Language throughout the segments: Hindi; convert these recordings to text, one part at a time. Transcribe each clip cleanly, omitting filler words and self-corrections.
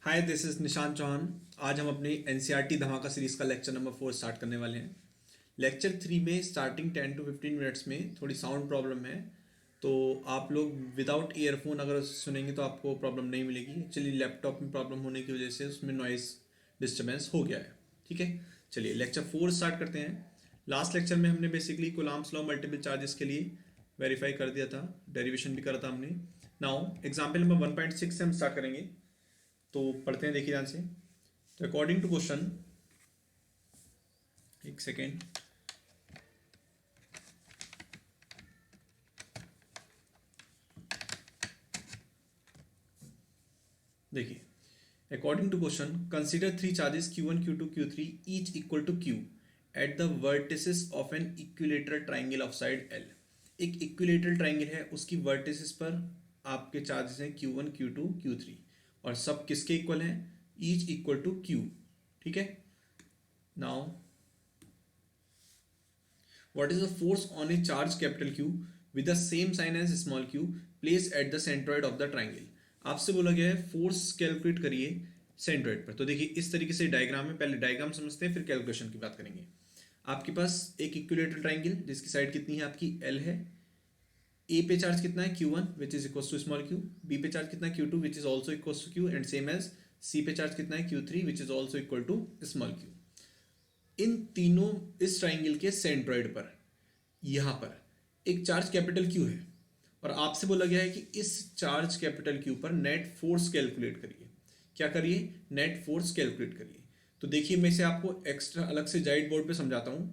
Hi, this is Nishant Chauhan. आज हम अपनी एनसीईआरटी धमाका सीरीज का लेक्चर नंबर 4 स्टार्ट करने वाले हैं। लेक्चर 3 में स्टार्टिंग 10 to 15 मिनट्स में थोड़ी साउंड प्रॉब्लम है, तो आप लोग विदाउट ईयरफोन अगर सुनेंगे तो आपको प्रॉब्लम नहीं मिलेगी। एक्चुअली लैपटॉप में प्रॉब्लम होने की वजह से उसमें नॉइस डिस्टर्बेंस हो गया है। ठीक है, चलिए लेक्चर 4 स्टार्ट करते हैं। लास्ट लेक्चर में हमने basically Coulomb's law multiple charges के लिए वेरीफाई कर दिया था, डेरिवेशन भी करा था हमने। नाउ एग्जाम्पल नंबर 1.6 से हम स्टार्ट करेंगे, तो पढ़ते हैं, देखिए ध्यान से। तो अकॉर्डिंग टू क्वेश्चन, एक सेकेंड, देखिए according to question, consider three charges Q1, Q2, Q3 each equal to Q at the vertices of an equilateral triangle of side L। एक इक्विलेटरल ट्राइंगल है, उसकी वर्टिसेस पर आपके चार्जेस हैं Q1, Q2, Q3 और सब किसके इक्वल हैं? Each equal to Q। ठीक है, now what is the force on a charge capital Q with the same sign as small q placed at the centroid of the triangle। आपसे बोला गया है फोर्स कैलकुलेट करिए सेंट्रोइड पर। तो देखिए इस तरीके से डायग्राम है, पहले डायग्राम समझते हैं फिर कैलकुलेशन की बात करेंगे। आपके पास एक इक्विलेटरल ट्राइंगल जिसकी साइड कितनी है आपकी L है। ए पे चार्ज कितना है Q1 which is equal to small q, B पे चार्ज कितना है Q2 which is also equal to q and same as C पे चार्ज कितना है Q3 which is also equal to small q। इन तीनों इस ट्राइंगल के सेंट्रोइड पर यहां पर एक चार्ज कैपिटल क्यू है और आपसे बोला गया है कि इस चार्ज कैपिटल क्यू पर नेट फोर्स कैलकुलेट करिए। क्या करिए? नेट फोर्स कैलकुलेट करिए। तो देखिए मैं इसे आपको एक्स्ट्रा अलग से जाइड बोर्ड पे समझाता हूं।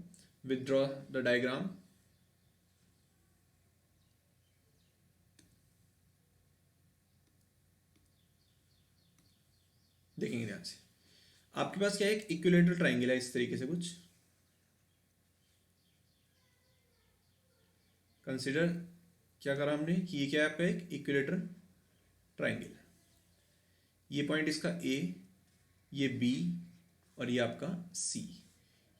Withdraw the diagram. देखेंगे ध्यान से, आपके पास क्या है, एक इक्विलेटरल ट्राइंगल है इस तरीके से कुछ। कंसिडर क्या करा हमने कि ये क्या है आपका एक इक्विलेटरल ट्राइंगल। ये पॉइंट इसका ए, ये बी और ये आपका सी।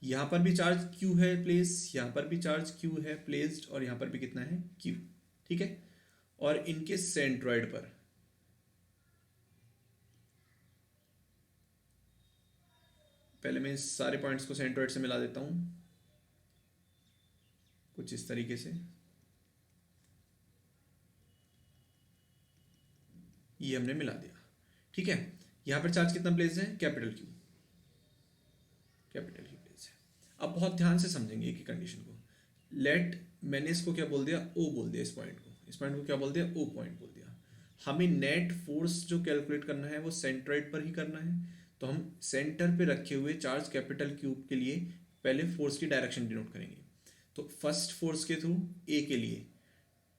यहां पर भी चार्ज Q है प्लेस, यहां पर भी चार्ज Q है प्लेस्ड और यहां पर भी कितना है Q। ठीक है, और इनके सेंट्रॉइड पर पहले मैं इस सारे पॉइंट्स को सेंट्रॉइड से मिला देता हूं कुछ इस तरीके से। ये हमने मिला दिया। ठीक है, यहां पर चार्ज कितना प्लेस है? Capital Q, capital Q place है। अब बहुत ध्यान से समझेंगे एक ही कंडीशन को। लेट, मैंने इसको क्या बोल दिया? O बोल दिया। इस पॉइंट को क्या बोल दिया? O पॉइंट बोल दिया। हमें नेट फोर्स जो कैलकुलेट करना है वो सेंट्रॉइड पर ही करना है। तो हम सेंटर पे रखे हुए चार्ज कैपिटल क्यूब के लिए पहले फोर्स की डायरेक्शन डिनोट करेंगे। तो फर्स्ट फोर्स के थ्रू ए के लिए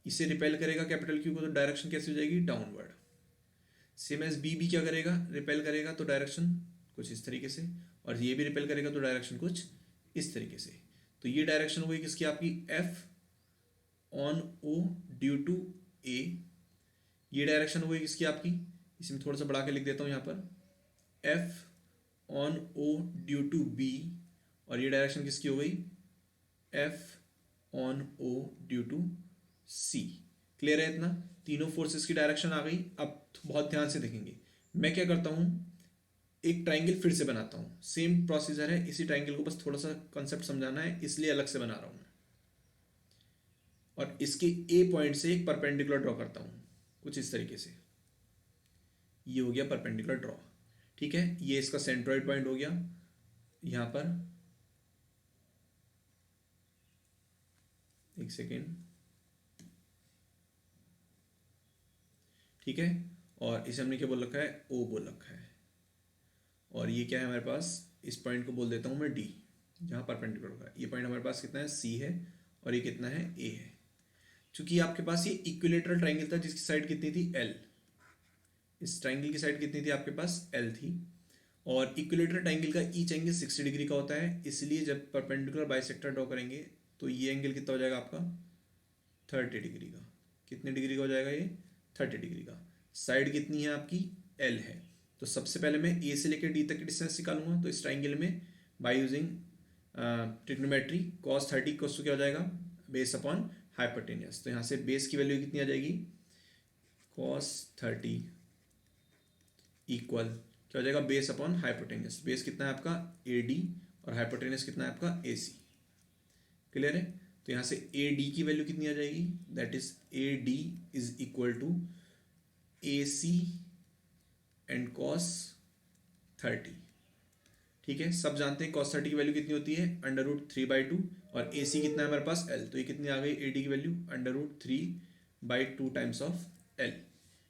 इसे रिपेल करेगा कैपिटल क्यू को, तो डायरेक्शन कैसे हो जाएगी? डाउनवर्ड। सेम एज बी भी क्या करेगा? रिपेल करेगा, तो डायरेक्शन कुछ इस तरीके से, और ये भी रिपेल करेगा तो डायरेक्शन कुछ इस तरीके से। तो ये डायरेक्शन हो गई किसकी? आपकी F on O due to A. ये डायरेक्शन हो गई किसकी? आपकी, इसमें थोड़ा सा बढ़ा के लिख देता हूं यहां पर, F on O due to B. और ये डायरेक्शन किसकी हो गई? F on O due to C. Clear है इतना? तीनों फोर्सेस की डायरेक्शन आ गई। अब बहुत ध्यान से देखेंगे, मैं क्या करता हूं, एक ट्राइंगल फिर से बनाता हूं। सेम प्रोसीजर है, इसी ट्राइंगल को बस थोड़ा सा कंसेप्ट समझाना है इसलिए अलग से बना रहा हूं मैं। और इसके ए पॉइंट से एक परपेंडिकुलर ड्रॉ करता हूं कुछ इस तरीके से। ये हो गया परपेंडिकुलर ड्रॉ। ठीक है, ये इसका सेंट्रॉइड पॉइंट हो गया यहां पर। एक सेकेंड, ठीक है, और इसे हमने क्या बोल रखा है? ओ बोल रखा है। और ये क्या है हमारे पास? इस पॉइंट को बोल देता हूं मैं डी, जहां परपेंडिकुलर होगा। ये पॉइंट हमारे पास कितना है? सी है, और ये कितना है? ए है। चूंकि आपके पास ये इक्विलेटरल ट्राइंगल था जिसकी साइड कितनी थी? एल। इस ट्राइंगल की साइड कितनी थी आपके पास? एल थी। और इक्विलेटरल ट्राइंगल का ईच एंगल 60 डिग्री का होता है, इसलिए जब परपेंडिकुलर बाइसेक्टर ड्रॉ करेंगे तो ये एंगल कितना हो जाएगा आपका? 30 डिग्री का। कितने डिग्री का हो जाएगा ये? 30 डिग्री का। साइड कितनी है आपकी? एल है। तो सबसे पहले मैं ए से लेकर डी तक की डिस्टेंस निकालूंगा। तो इस ट्राइंगल में by using trigonometry cos 30 equals to क्या हो जाएगा? Base upon hypotenuse. तो यहाँ से बेस की वैल्यू कितनी आ जाएगी? cos 30 इक्वल क्या हो जाएगा, बेस अपॉन हाइपोटेनस। बेस कितना है आपका AD और हाइपोटेनस कितना है आपका AC। क्लियर है। तो यहाँ से AD की वैल्यू कितनी आ जाएगी, that is AD is equal to AC and cos 30। ठीक है, सब जानते हैं cos 30 की वैल्यू कितनी होती है, √3/2 और AC कितना है हमारे पास L। तो ये कितनी आ गई AD की वैल्यू √3/2 टाइम्स ऑफ L।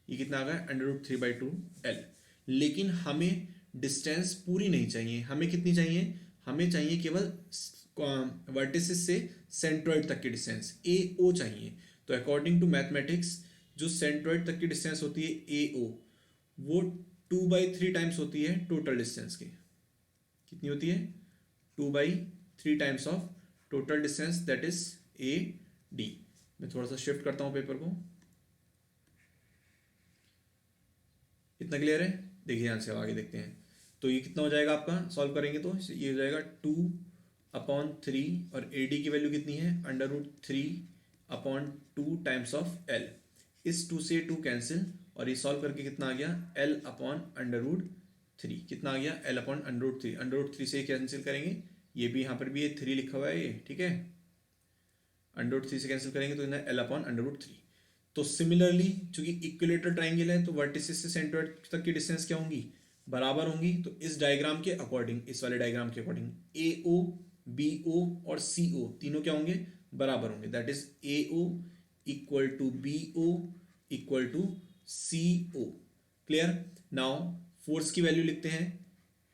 ये कितना आ गया √3/2 L। लेकिन हमें डिस्टेंस पूरी नहीं चाहिए, हमें कितनी चाहिए, हमें चाहिए केवल वर्टिसेस से सेंट्रोइड तक की डिस्टेंस AO चाहिए। तो अकॉर्डिंग टू मैथमेटिक्स जो सेंट्रोइड तक की डिस्टेंस होती है AO वो 2/3 टाइम्स होती है टोटल डिस्टेंस की। कितनी होती है, 2/3 times of total distance that is AD। मैं थोड़ा सा शिफ्ट करता हूं पेपर को। इतना क्लियर है। देखिए ध्यान से अब आगे देखते हैं। तो ये कितना हो जाएगा आपका, सॉल्व करेंगे तो ये हो जाएगा 2/3 और AD की वैल्यू कितनी है √3/2 टाइम्स ऑफ L। इस 2 से 2 कैंसिल और ये सॉल्व करके कितना आ गया L/√3। कितना आ गया L/√3। √3 से कैंसिल करेंगे, ये भी यहाँ पर भी ये 3 लिखा हुआ है ये, ठीक है। √3 से कैंसिल करेंगे तो L/√3। तो सिमिलरली चूंकि इक्विलेटरल ट्राइंगल है तो वर्टिसेस से सेंट्रोइड तक की डिस्टेंस क्या होंगी, बराबर होंगी। तो इस डायग्राम के अकॉर्डिंग, इस वाले डायग्राम के अकॉर्डिंग AO BO और CO तीनों क्या होंगे, बराबर होंगे। That is AO equal to BO equal to CO। Clear. Now force की वैल्यू लिखते हैं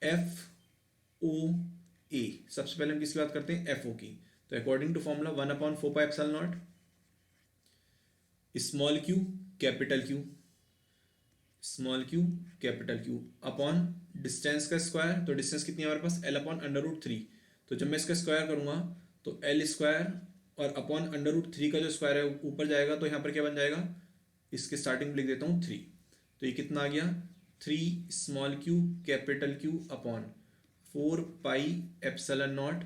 FOA। सबसे पहले हम किसकी बात करते हैं, FO की। तो according to formula 1/4πε0 small q capital Q, small q capital Q upon distance का स्क्वायर। तो डिस्टेंस कितनी है हमारे पास L/√3। तो जब मैं इसका स्क्वायर करूंगा तो L² और अपॉन √3 का जो स्क्वायर है ऊपर जाएगा तो यहाँ पर क्या बन जाएगा, इसके स्टार्टिंग लिख देता हूँ 3। तो ये कितना आ गया 3 small q capital Q upon 4πε0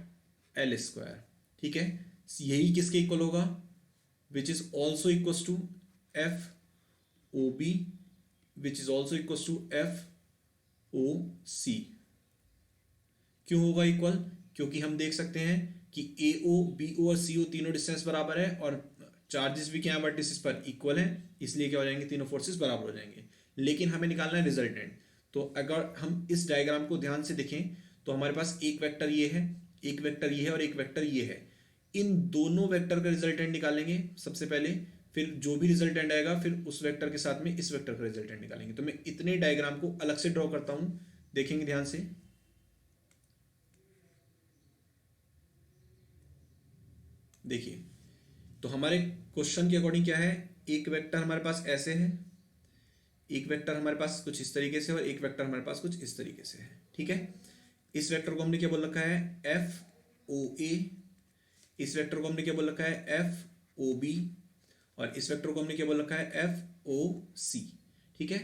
L²। ठीक है, यही किसके इक्वल होगा, which is also equals to FOB which is also equals to FOC। क्यों होगा इक्वल, क्योंकि हम देख सकते हैं कि AO BO और CO तीनों डिस्टेंस बराबर है और चार्जेस भी क्या है वर्टिसेस पर इक्वल है, इसलिए क्या हो जाएंगे, तीनों फोर्सेस बराबर हो जाएंगे। लेकिन हमें निकालना है रिजल्टेंट। तो अगर हम इस डायग्राम को ध्यान से देखें तो हमारे पास एक वेक्टर ये है, एक वेक्टर ये है और एक वेक्टर ये है। इन दोनों वेक्टर का रिजल्टेंट निकालेंगे सबसे पहले, फिर जो भी रिजल्टेंट आएगा फिर उस वेक्टर के साथ में इस वेक्टर का रिजल्टेंट निकालेंगे। तो मैं इतने डायग्राम को अलग से ड्रॉ करता हूं, देखेंगे ध्यान से। देखिए तो हमारे क्वेश्चन के अकॉर्डिंग क्या है, एक वेक्टर हमारे पास ऐसे है, एक वेक्टर हमारे पास कुछ इस तरीके से और एक वेक्टर हमारे पास कुछ इस तरीके से है। ठीक है, इस वेक्टर को हमने क्या बोल रखा है FOA, इस वेक्टर को हमने क्या बोल रखा है FOB और इस वेक्टर को हमने क्या बोल रखा है FOC। ठीक है,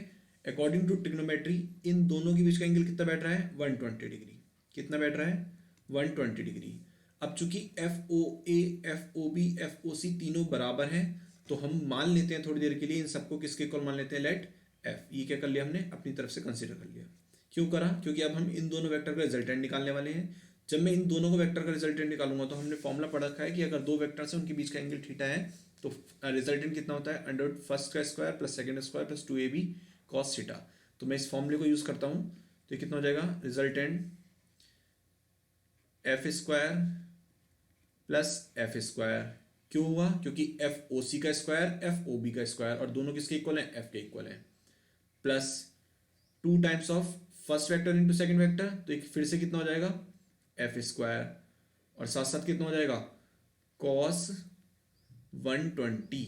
अकॉर्डिंग टू ट्रिग्नोमेट्री इन दोनों के बीच का एंगल कितना बैठ रहा है 120 डिग्री। कितना बैठ रहा है 120 डिग्री। अब चूंकि FOA FOB FOC तीनों बराबर हैं तो हम मान लेते हैं थोड़ी देर के लिए इन सबको किसके इक्वल मान लेते हैं, लेट F। ये क्या कर लिया हमने अपनी तरफ से कंसीडर कर लिया। क्यों करा, क्योंकि अब हम इन दोनों वेक्टर का रिजल्टेंट निकालने वाले हैं। जब मैं इन दोनों को वेक्टर का रिजल्टेंट निकालूंगा तो हमने फॉर्मूला पढ़ रखा है कि अगर दो वेक्टर्स हैं उनके बीच का एंगल थीटा है तो रिजल्टेंट कितना होता है √1 का square plus 2 square plus 2AB cos theta. तो मैं इस फॉर्मूले को यूज करता हूं तो कितना हो जाएगा, रिजल्टेंट F² प्लस F²। क्यों हुआ, क्योंकि FOC का स्क्वायर FOB का स्क्वायर और दोनों किसके इक्वल हैं, F के इक्वल हैं, plus 2 times of first vector into second vector. तो एक फिर से कितना हो जाएगा F² और साथ साथ कितना हो जाएगा cos 120।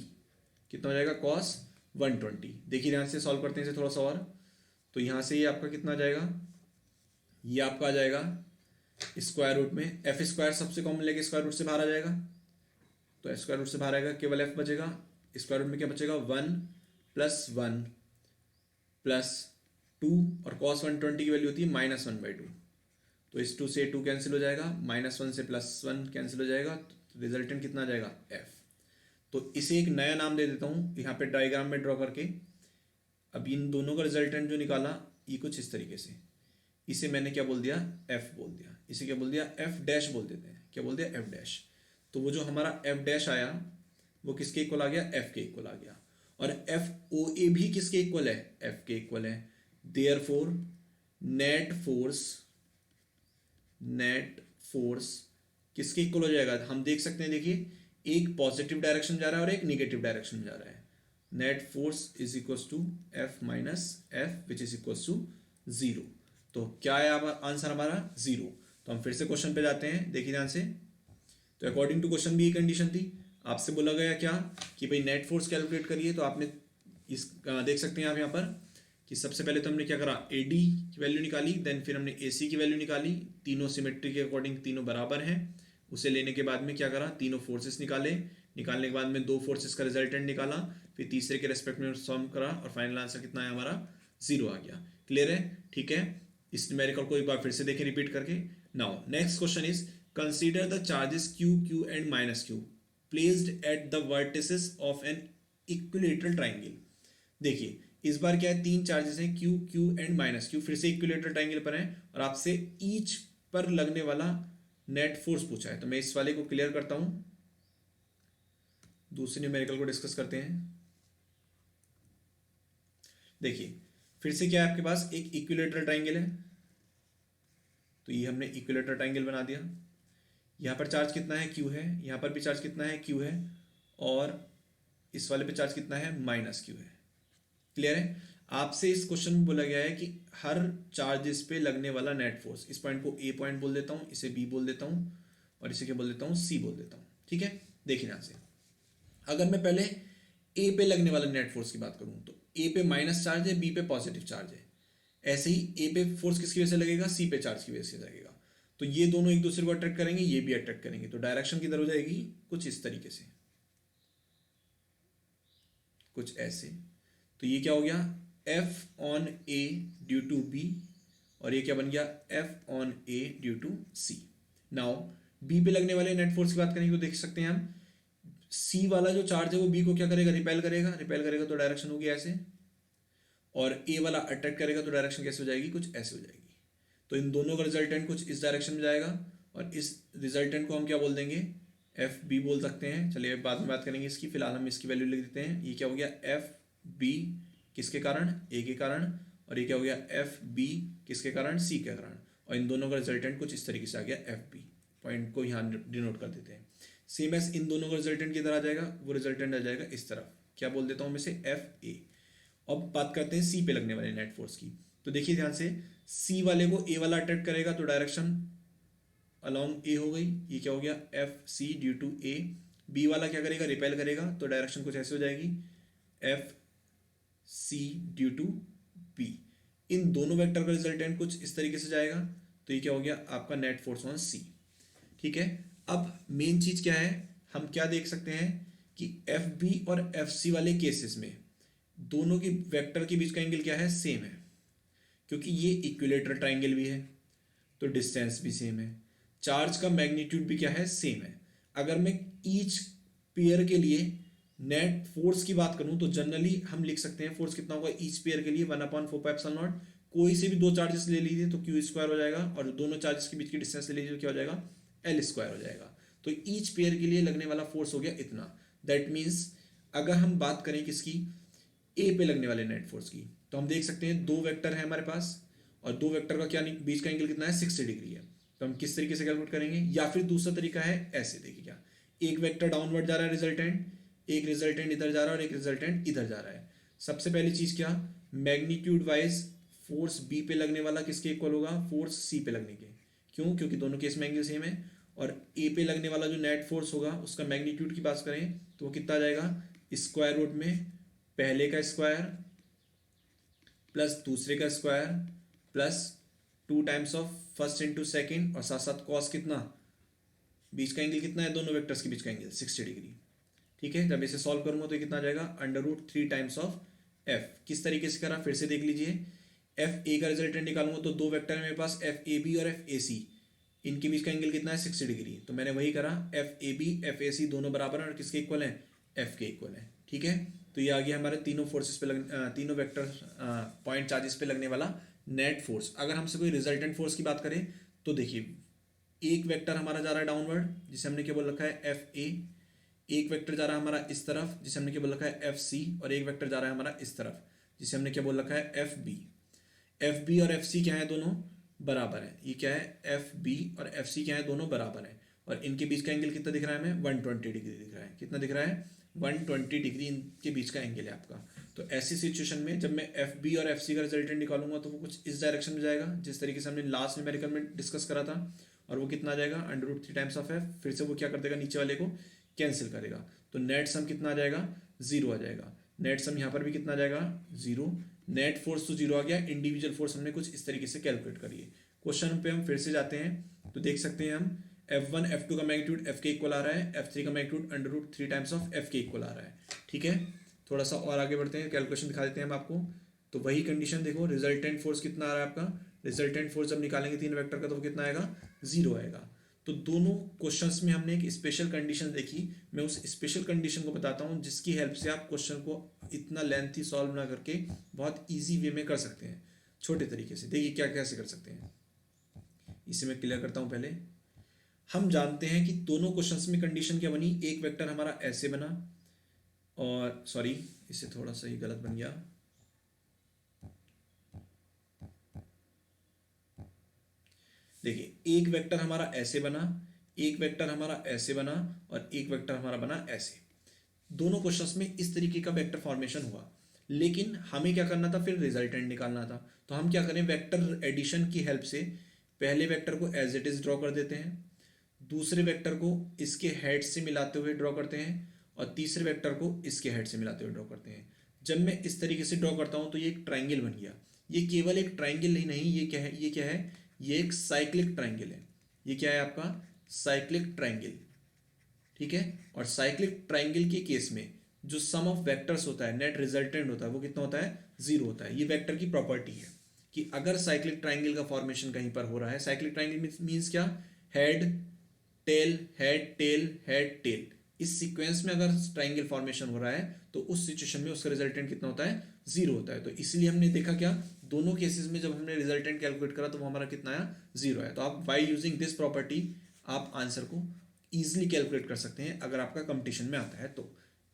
कितना हो जाएगा cos 120। देखिए ध्यान से सॉल्व करते हैं इसे थोड़ा सा और। तो यहां से ये आपका कितना आ जाएगा, ये आपका आ जाएगा स्क्वायर रूट में F² सबसे कॉमन लेके स्क्वायर रूट से बाहर आ जाएगा। तो स्क्वायर रूट से बाहर आएगा, केवल F बचेगा। स्क्वायर रूट में क्या बचेगा 1 प्लस 1 प्लस 2 और cos 120 की वैल्यू होती है -1/2। तो इस 2 से 2 कैंसिल हो जाएगा, -1 से +1 कैंसिल हो जाएगा, तो रिजल्टेंट कितना आ जाएगा F। तो इसे एक नया नाम दे देता हूं यहाँ पे डायग्राम में ड्रॉ करके। अब इन दोनों का रिजल्टेंट जो निकाला ये कुछ इस तरीके से, इसे मैंने क्या बोल दिया, एफ बोल दिया, इसे क्या बोल दिया, एफ डैश बोल देते हैं, क्या बोल दिया, एफ डैश। तो वो जो हमारा एफ डैश आया वो किसके इक्वल आ गया, एफ के इक्वल आ गया। और एफ ओ ए भी किसके इक्वल है, एफ के इक्वल है। देयरफॉर नेट फोर्स किसके इक्वल हो जाएगा, हम देख सकते हैं, देखिए एक पॉजिटिव डायरेक्शन जा रहा है और एक निगेटिव डायरेक्शन में जा रहा है। Net force is equals to F minus F which is equals to zero. तो क्या है आंसर हमारा, जीरो। तो हम फिर से क्वेश्चन पे जाते हैं, देखिए ध्यान से। तो अकॉर्डिंग टू क्वेश्चन भी ये कंडीशन थी, आपसे बोला गया क्या कि भाई नेट फोर्स कैलकुलेट करिए। तो आपने इस देख सकते हैं आप यहाँ पर कि सबसे पहले तो हमने क्या करा, ए डी की वैल्यू निकाली, देन फिर हमने ए सी की वैल्यू निकाली, तीनों सिमेट्री के अकॉर्डिंग तीनों बराबर हैं। उसे लेने के बाद में क्या करा, तीनों फोर्सेस निकालने के बाद में दो फोर्सेस का रिजल्टेंट निकाला, फिर तीसरे के रेस्पेक्ट में सॉल्व करा और फाइनल आंसर कितना है हमारा, जीरो आ गया। क्लियर है, ठीक है। इस न्यूमेरिकल को एक बार फिर से देखें रिपीट करके। Now next question is consider the charges q q and minus q placed at the vertices of an equilateral triangle. देखिए इस बार क्या है, तीन चार्जेस हैं q q and minus q, फिर से इक्विलेटरल ट्राइंगल पर हैं और आपसे ईच पर लगने वाला नेट फोर्स पूछा है। तो मैं इस वाले को क्लियर करता हूं, दूसरे न्यूमेरिकल को डिस्कस करते हैं। देखिए फिर से क्या है आपके पास, एक इक्विलेटरल ट्राइंगल है, तो ये हमने इक्विलेटरल ट्राइंगल बना दिया। यहाँ पर चार्ज कितना है, क्यू है, यहाँ पर भी चार्ज कितना है, क्यू है, और इस वाले पे चार्ज कितना है, माइनस क्यू है। क्लियर है। आपसे इस क्वेश्चन में बोला गया है कि हर चार्जेस पे लगने वाला नेट फोर्स, इस पॉइंट को ए पॉइंट बोल देता हूँ, इसे बी बोल देता हूँ और इसे क्या बोल देता हूँ, सी बोल देता हूँ। ठीक है, देखिए ध्यान से, अगर मैं पहले ए पे लगने वाले नेट फोर्स की बात करूँ तो ए पे माइनस चार्ज है, बी पे पॉजिटिव चार्ज है। ऐसे ही ए पे फोर्स किसकी वजह से लगेगा, सी पे चार्ज की वजह से लगेगा। तो ये दोनों एक दूसरे को अट्रैक्ट करेंगे, ये भी अट्रैक्ट करेंगे, तो डायरेक्शन किधर हो जाएगी, कुछ इस तरीके से, कुछ ऐसे। तो ये क्या हो गया, F on A due to B, और ये क्या बन गया, F on A due to C. Now B पे लगने वाले नेट फोर्स की बात करेंगे तो देख सकते हैं हम, सी वाला जो चार्ज है वो बी को क्या करेगा, रिपेल करेगा तो डायरेक्शन होगी ऐसे, और ए वाला अट्रैक्ट करेगा तो डायरेक्शन कैसे हो जाएगी, कुछ ऐसे हो जाएगी। तो इन दोनों का रिजल्टेंट कुछ इस डायरेक्शन में जाएगा, और इस रिजल्टेंट को हम क्या बोल देंगे, एफ बी बोल सकते हैं। चलिए बाद में बात करेंगे इसकी, फिलहाल हम इसकी वैल्यू लिख देते हैं। ये क्या हो गया, एफ बी किसके कारण, ए के कारण, और ये क्या हो गया, एफ बी किसके कारण, सी के कारण, और इन दोनों का रिजल्टेंट कुछ इस तरीके से आ गया, एफ बी। पॉइंट को यहाँ डिनोट कर देते हैं। सेम एस इन दोनों का रिजल्टेंट किधर आ जाएगा, वो रिजल्टेंट आ जाएगा इस तरफ, क्या बोल देता हूँ मैं इसे, एफ ए। अब बात करते हैं सी पे लगने वाले नेट फोर्स की। तो देखिए ध्यान से, सी वाले को ए वाला अट्रैक्ट करेगा तो डायरेक्शन अलॉन्ग ए हो गई, ये क्या हो गया, F C due to A. B वाला क्या करेगा, रिपेल करेगा तो डायरेक्शन कुछ ऐसे हो जाएगी, F C due to B. इन दोनों वेक्टर का रिजल्टेंट कुछ इस तरीके से जाएगा, तो ये क्या हो गया आपका नेट फोर्स ऑन सी। ठीक है, अब मेन चीज क्या है, हम क्या देख सकते हैं कि एफ बी और एफ सी वाले केसेस में दोनों की वेक्टर के बीच का एंगल क्या है, सेम है, क्योंकि ये इक्विलेटरल ट्राइंगल भी है तो डिस्टेंस भी सेम है, चार्ज का मैग्नीट्यूड भी क्या है, सेम है। अगर मैं ईच पेयर के लिए नेट फोर्स की बात करूं तो जनरली हम लिख सकते हैं फोर्स कितना होगा ईच पेयर के लिए, 1/4πε0। कोई से भी दो चार्जेस ले लीजिए तो क्यू स्क्वायर हो जाएगा, और दोनों चार्जेस के बीच की डिस्टेंस ले लीजिए तो क्या हो जाएगा, एल स्क्वायर हो जाएगा। तो ईच पेयर के लिए लगने वाला फोर्स हो गया इतना। दैट मीन्स अगर हम बात करें किसकी, ए पे लगने वाले नेट फोर्स की, तो हम देख सकते हैं दो वेक्टर है हमारे पास, और दो वेक्टर का क्या बीच का एंगल कितना है, 60 डिग्री है। तो हम किस तरीके से कैलकुलेट करेंगे, या फिर दूसरा तरीका है ऐसे, देखिए क्या, एक वेक्टर डाउनवर्ड जा रहा है रिजल्टेंट, एक रिजल्टेंट इधर जा रहा है और एक रिजल्टेंट इधर जा रहा है। सबसे पहली चीज क्या, मैग्नीट्यूड वाइज फोर्स बी पे लगने वाला किसके इक्वल होगा, फोर्स सी पे लगने के। क्यों, क्योंकि दोनों केस में एंगल सेम है। और ए पे लगने वाला जो नेट फोर्स होगा उसका मैग्नीट्यूड की बात करें तो वो कितना आ जाएगा, स्क्वायर रूट में पहले का स्क्वायर प्लस दूसरे का square plus 2 times of first into second, और साथ साथ कॉस कितना, बीच का एंगल कितना है दोनों वेक्टर्स के बीच का एंगल 60 डिग्री। ठीक है, जब इसे सॉल्व करूंगा तो कितना आ जाएगा, √3 टाइम्स ऑफ एफ। किस तरीके से करा, फिर से देख लीजिए, एफ ए का रिजल्टेंट निकालूंगा तो दो वेक्टर है मेरे पास, एफ ए बी और एफ ए सी, इनके बीच का एंगल कितना है, 60 डिग्री। तो मैंने वही करा, F A B F A C दोनों बराबर हैं और किसके इक्वल है, एफ के इक्वल है। ठीक है, तो ये आ गया हमारे तीनों फोर्सेस पे तीनों वेक्टर पॉइंट चार्जेस पे लगने वाला नेट फोर्स, अगर हमसे कोई रिजल्टेंट फोर्स की बात करें तो देखिए एक वेक्टर हमारा जा रहा है डाउनवर्ड जिसे हमने क्या बोल रखा है एफ ए, एक वेक्टर जा रहा है हमारा इस तरफ जिसे हमने क्या बोल रखा है एफ सी, और एक वेक्टर जा रहा है हमारा इस तरफ जिसे हमने क्या बोल रखा है एफ बी। एफ बी और एफ सी क्या है, दोनों बराबर है। ये क्या है, एफ बी और एफ सी क्या है, दोनों बराबर है। और इनके बीच का एंगल कितना दिख रहा है हमें, 120 डिग्री दिख रहा है। कितना दिख रहा है, 120 डिग्री इनके बीच का एंगल है आपका। तो ऐसी सिचुएशन में जब मैं एफ बी और एफ सी का रिजल्टेंट निकालूंगा तो वो कुछ इस डायरेक्शन में जाएगा जिस तरीके से हमने लास्ट न्यूमेरिकल में डिस्कस करा था। और वो कितना आ जाएगा, √3 टाइम्स ऑफ एफ। फिर से वो क्या कर देगा, नीचे वाले को कैंसिल करेगा। तो नेट सम कितना आ जाएगा, 0 आ जाएगा। नेट सम यहाँ पर भी कितना आ जाएगा, 0। नेट फोर्स तो 0 आ गया, इंडिविजुअल फोर्स हमने कुछ इस तरीके से कैलकुलेट करी है। क्वेश्चन पे हम फिर से जाते हैं तो देख सकते हैं हम F1 F2 का मैग्नीट्यूड F के इक्वल आ रहा है, F3 का मैग्नीट्यूड √3 टाइम्स ऑफ F के इक्वल आ रहा है। ठीक है, थोड़ा सा और आगे बढ़ते हैं, कैलकुलेशन दिखा देते हैं हम आपको। तो वही कंडीशन देखो, रिजल्टेंट फोर्स कितना आ रहा है आपका, रिजल्टेंट फोर्स जब निकालेंगे तीन वेक्टर का तो वो कितना आएगा, 0 आएगा। तो दोनों क्वेश्चंस में हमने एक स्पेशल कंडीशन देखी। मैं उस स्पेशल कंडीशन को बताता हूँ जिसकी हेल्प से आप क्वेश्चन को इतना लेंथी सॉल्व ना करके बहुत ईजी वे में कर सकते हैं, छोटे तरीके से। देखिए क्या कैसे कर सकते हैं, इसे मैं क्लियर करता हूँ। पहले हम जानते हैं कि दोनों क्वेश्चंस में कंडीशन क्या बनी, एक वेक्टर हमारा ऐसे बना, और सॉरी इसे थोड़ा सा ही गलत बन गया। देखिए एक वेक्टर हमारा ऐसे बना, एक वेक्टर हमारा ऐसे बना, और एक वेक्टर हमारा बना ऐसे। दोनों क्वेश्चंस में इस तरीके का वेक्टर फॉर्मेशन हुआ, लेकिन हमें क्या करना था, फिर रिजल्टेंट निकालना था। तो हम क्या करें, वेक्टर एडिशन की हेल्प से पहले वेक्टर को एज इट इज ड्रॉ कर देते हैं, दूसरे वेक्टर को इसके हेड से मिलाते हुए ड्रॉ करते हैं, और तीसरे वेक्टर को इसके हेड से मिलाते हुए ड्रॉ करते हैं। जब मैं इस तरीके से ड्रॉ करता हूं तो ये एक ट्राइंगल बन गया। ये केवल एक ट्राइंगल ही नहीं, ये क्या है, ये क्या है, ये एक साइक्लिक ट्राइंगल है। ये क्या है आपका, साइक्लिक ट्राइंगल। ठीक है, और साइक्लिक ट्राइंगल के केस में जो सम ऑफ वेक्टर्स होता है, नेट रिजल्टेंट होता है, वो कितना होता है, 0 होता है। ये वेक्टर की प्रॉपर्टी है कि अगर साइक्लिक ट्राइंगल का फॉर्मेशन कहीं पर हो रहा है, साइक्लिक ट्राइंगल मीन्स क्या, head tail head tail head tail, इस सीक्वेंस में अगर ट्राइंगल फॉर्मेशन हो रहा है तो उस सिचुएशन में उसका रिजल्टेंट कितना होता है, 0 होता है। तो इसलिए हमने देखा क्या, दोनों केसेस में जब हमने रिजल्टेंट कैलकुलेट करा तो वो हमारा कितना आया, 0 आया। तो आप बाय यूजिंग दिस प्रॉपर्टी आप आंसर को इजीली कैलकुलेट कर सकते हैं अगर आपका कंपटीशन में आता है तो।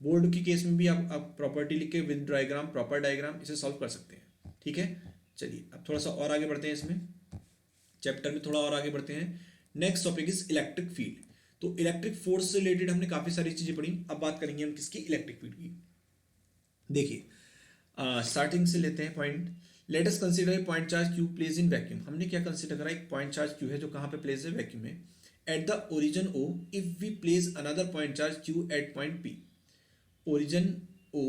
बोर्ड के केस में भी आप प्रॉपर्टी लिख के विद डायग्राम, प्रॉपर डायग्राम, इसे सॉल्व कर सकते हैं। ठीक है, चलिए अब थोड़ा सा और आगे बढ़ते हैं, इसमें चैप्टर में थोड़ा और आगे बढ़ते हैं। Next topic is electric field. तो इलेक्ट्रिक फोर्स से रिलेटेड हमने काफी सारी चीजें पढ़ी, अब बात करेंगे हम किसकी, इलेक्ट्रिक फील्ड की। देखिए स्टार्टिंग से लेते हैं point. Let us consider a point charge Q place in vacuum. हमने क्या कंसीडर करा, एक पॉइंट चार्ज क्यू है जो कहां पे प्लेस है, वैक्यूम में। At the origin O if we place another point charge Q at point P. Origin O,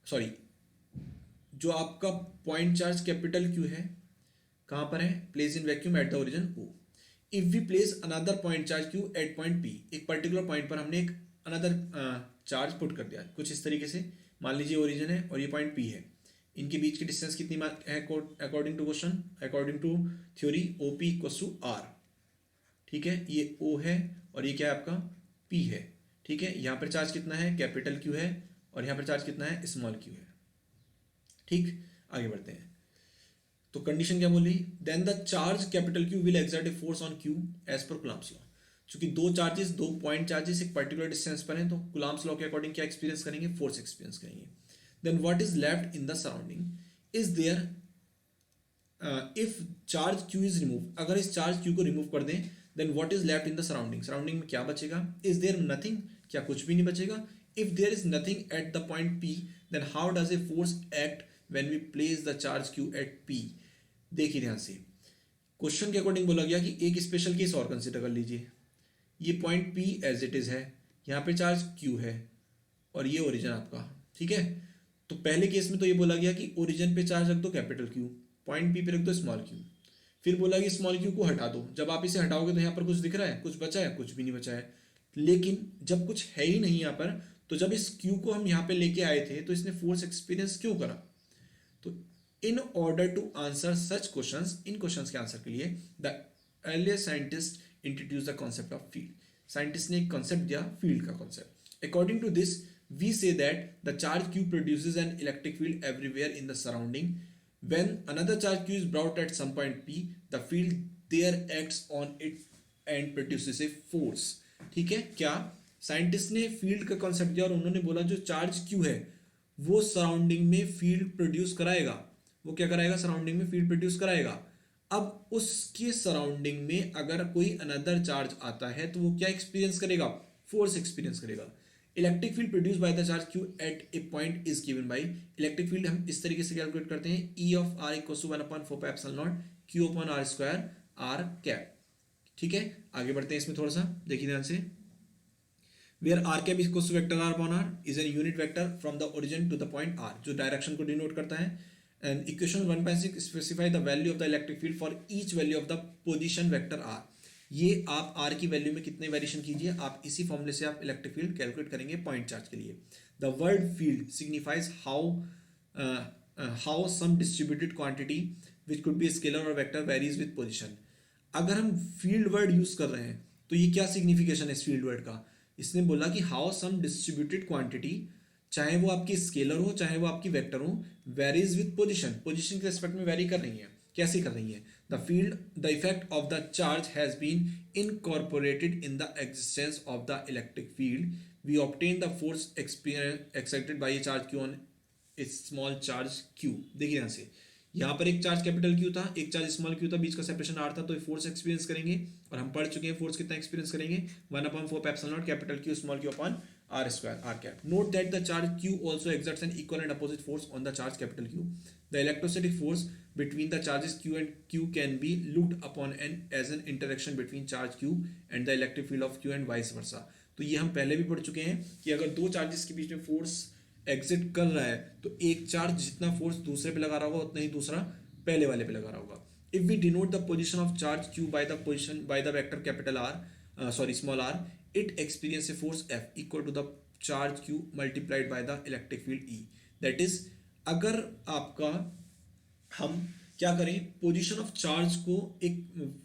sorry जो आपका पॉइंट चार्ज कैपिटल क्यू है कहां पर है, place in vacuum at the origin O. If we place another point charge Q at point P, एक पर्टिकुलर पॉइंट पर हमने एक अनदर चार्ज पुट कर दिया कुछ इस तरीके से। मान लीजिए ओरिजिन है और ये पॉइंट पी है, इनके बीच की डिस्टेंस कितनी है according to question, according to theory, O P equal to R. ठीक है, ये ओ है और ये क्या है आपका पी है। ठीक है, यहाँ पर चार्ज कितना है, कैपिटल क्यू है, और यहाँ पर चार्ज कितना है, स्मॉल क्यू है। ठीक, आगे बढ़ते हैं। तो कंडीशन क्या बोली, then the charge capital Q will exert a force on Q as per Coulomb's law. चूंकि दो चार्जेस, दो पॉइंट चार्जेस एक पर्टिकुलर डिस्टेंस पर हैं तो कुलाम्स लॉ के अकॉर्डिंग क्या एक्सपीरियंस करेंगे, फोर्स एक्सपीरियंस करेंगे। Then what is left in the surrounding is there, if charge Q is remove, अगर इस चार्ज क्यू को रिमूव कर दें, then what is left in the surrounding, surrounding में क्या बचेगा, इज देयर नथिंग, क्या कुछ भी नहीं बचेगा। If there is nothing at the point P, then how does a force act when we place the charge Q at P. देखिए ध्यान से, क्वेश्चन के अकॉर्डिंग बोला गया कि एक स्पेशल केस और कंसिडर कर लीजिए। ये point P as it is है, यहाँ पे चार्ज क्यू है और ये ओरिजिन आपका। ठीक है, तो पहले केस में तो ये बोला गया कि ओरिजिन पे चार्ज रख दो कैपिटल क्यू, पॉइंट पी पे रख दो स्मॉल क्यू। फिर बोला कि स्मॉल क्यू को हटा दो, जब आप इसे हटाओगे तो यहाँ पर कुछ दिख रहा है, कुछ बचा है, कुछ भी नहीं बचा है। लेकिन जब कुछ है ही नहीं यहाँ पर, तो जब इस क्यू को हम यहाँ पे लेके आए थे तो इसने फोर्स एक्सपीरियंस क्यों करा। तो in order to answer such questions, इन क्वेश्चंस के आंसर के लिए the earlier scientist introduce the concept of field. Scientist ने एक कॉन्सेप्ट दिया फील्ड का concept. According to this we say that the charge Q produces an electric field everywhere in the surrounding When another charge q is brought at some point p, the field there acts on it and produces a force. ठीक है, क्या साइंटिस्ट ने फील्ड का कॉन्सेप्ट दिया और उन्होंने बोला जो चार्ज q है वो सराउंडिंग में फील्ड प्रोड्यूस कराएगा. वो क्या कराएगा? सराउंडिंग में फील्ड प्रोड्यूस कराएगा. अब उसके सराउंडिंग में अगर कोई अनदर चार्ज आता है तो वो क्या एक्सपीरियंस करेगा? फोर्स एक्सपीरियंस करेगा. Electric field produce by the charge q at a point is given by. Electric field हम इस तरीके से कैलकुलेट करते हैं, E of r equal to 1/4 pi epsilon naught q upon r square r cap. ठीक है, आगे बढ़ते हैं इसमें थोड़ा सा, देखिए ध्यान से. Where r cap equal to vector r upon r is an unit vector from the origin to the point r, जो डायरेक्शन को डिनोट करता है. And equation 1.6 specify the value of the electric field for each value of the position vector r. ये आप r की वैल्यू में कितने वेरिएशन कीजिए, आप इसी फॉर्मूले से आप इलेक्ट्रिक फील्ड कैलकुलेट करेंगे पॉइंट चार्ज के लिए. The word field signifies how some distributed quantity which could be scalar और वेक्टर वेरीज विद पोजीशन. अगर हम फील्ड वर्ड यूज कर रहे हैं तो ये क्या सिग्निफिकेशन है इस फील्ड वर्ड का? इसने बोला कि हाउ सम डिस्ट्रीब्यूटेड क्वांटिटी, चाहे वो आपकी स्केलर हो चाहे वो आपकी वेक्टर हो, वेरीज विद पोजीशन, पोजीशन के रिस्पेक्ट में वेरी कर रही है. कैसे कर रही है? The field the effect of the charge has been incorporated in the existence of the electric field. We obtain the force excited by a charge Q on a small charge Q. देखिए यहाँ से, यहाँ पर एक चार्ज कैपिटल क्यू था, एक चार्ज स्मॉल क्यू था, बीच का सेपरेशन आर था, तो फोर्स एक्सपीरियंस करेंगे. और हम पढ़ चुके हैं फोर्स कितना एक्सपीरियंस करेंगे, 1/4 epsilon naught capital Q small Q upon R square R cap. Note that the charge Q also exerts an equal and opposite force on the charge capital Q. The electrostatic force between the charges q and q can be looked upon as an interaction between charge q and the electric field of q and vice versa. तो ये हम पहले भी पढ़ चुके हैं कि अगर दो चार्जेस के बीच में फोर्स एग्जिट कर रहा है तो एक चार्ज जितना फोर्स दूसरे पे लगा रहा होगा उतना ही दूसरा पहले वाले पे लगा रहा होगा. If we denote the position of charge q by the position by the vector capital R small r, it experience a force F equal to the charge q multiplied by the electric field E. that is, अगर आपका हम क्या करें, पोजीशन ऑफ चार्ज को एक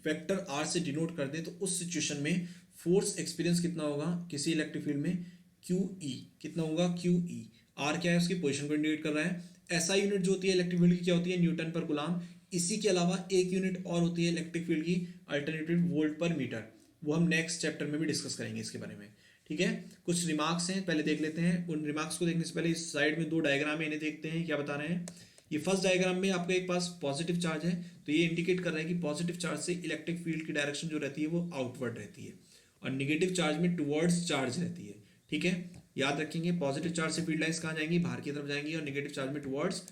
वेक्टर r से डिनोट कर दें तो उस सिचुएशन में फोर्स एक्सपीरियंस कितना होगा किसी इलेक्ट्रिक फील्ड में, QE. कितना होगा? QE. r क्या है? उसकी पोजीशन को इंडिकेट कर रहा है. SI यूनिट जो होती है इलेक्ट्रिक फील्ड की क्या होती है? न्यूटन पर गुलाम. इसी के अलावा एक यूनिट और होती है इलेक्ट्रिक फील्ड की, अल्टरनेटिव वोल्ट पर मीटर. वो हम नेक्स्ट चैप्टर में भी डिस्कस करेंगे इसके बारे में. ठीक है, कुछ रिमार्क्स हैं, पहले देख लेते हैं. उन रिमार्क्स को देखने से पहले इस साइड में दो डायग्राम है, इन्हें देखते हैं क्या बता रहे हैं. ये फर्स्ट डायग्राम में आपके एक पास पॉजिटिव चार्ज है, तो ये इंडिकेट कर रहा है कि पॉजिटिव चार्ज से इलेक्ट्रिक फील्ड की डायरेक्शन जो रहती है वो आउटवर्ड रहती है और नेगेटिव चार्ज में टुवर्ड्स चार्ज रहती है. ठीक है, याद रखेंगे, पॉजिटिव चार्ज से फील्ड लाइंस कहाँ जाएंगी? बाहर की तरफ जाएंगी, और नेगेटिव चार्ज में टुवर्ड्स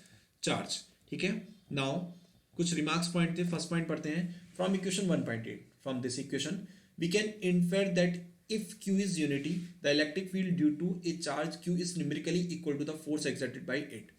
चार्ज. ठीक है, नाउ कुछ रिमार्क्स पॉइंट थे. फर्स्ट पॉइंट पढ़ते हैं. From equation 1.8, from this equation we can infer that if q is unity, the electric field due to a charge q is numerically equal to the force exerted by it.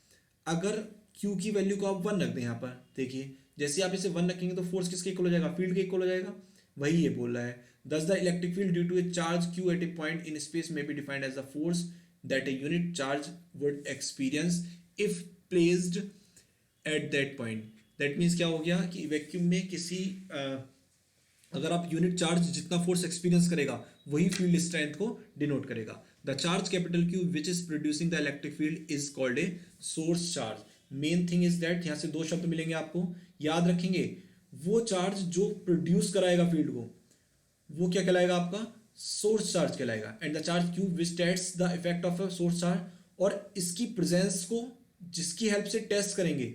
अगर q की वैल्यू को आप 1 रख दें यहाँ पर, देखिए जैसे आप इसे 1 रखेंगे तो फोर्स किसके इक्वल हो जाएगा? फील्ड के इक्वल हो जाएगा. वही ये बोल रहा है. Thus the electric field due to a charge q at a point in space may be defined as the force that a unit charge would experience if placed at that point. That means क्या हो गया कि वैक्यूम में किसी अगर आप यूनिट चार्ज जितना फोर्स एक्सपीरियंस करेगा वही फील्ड स्ट्रेंथ को डिनोट करेगा. The charge capital Q which is producing the electric field is called a source charge. Main thing is that, यहाँ से दो शब्द मिलेंगे आपको, याद रखेंगे. वो चार्ज जो प्रोड्यूस कराएगा फील्ड को वो क्या कहलाएगा? आपका सोर्स चार्ज कहलाएगा. And the charge Q which tests the effect of a source charge, और इसकी प्रेजेंस को जिसकी हेल्प से टेस्ट करेंगे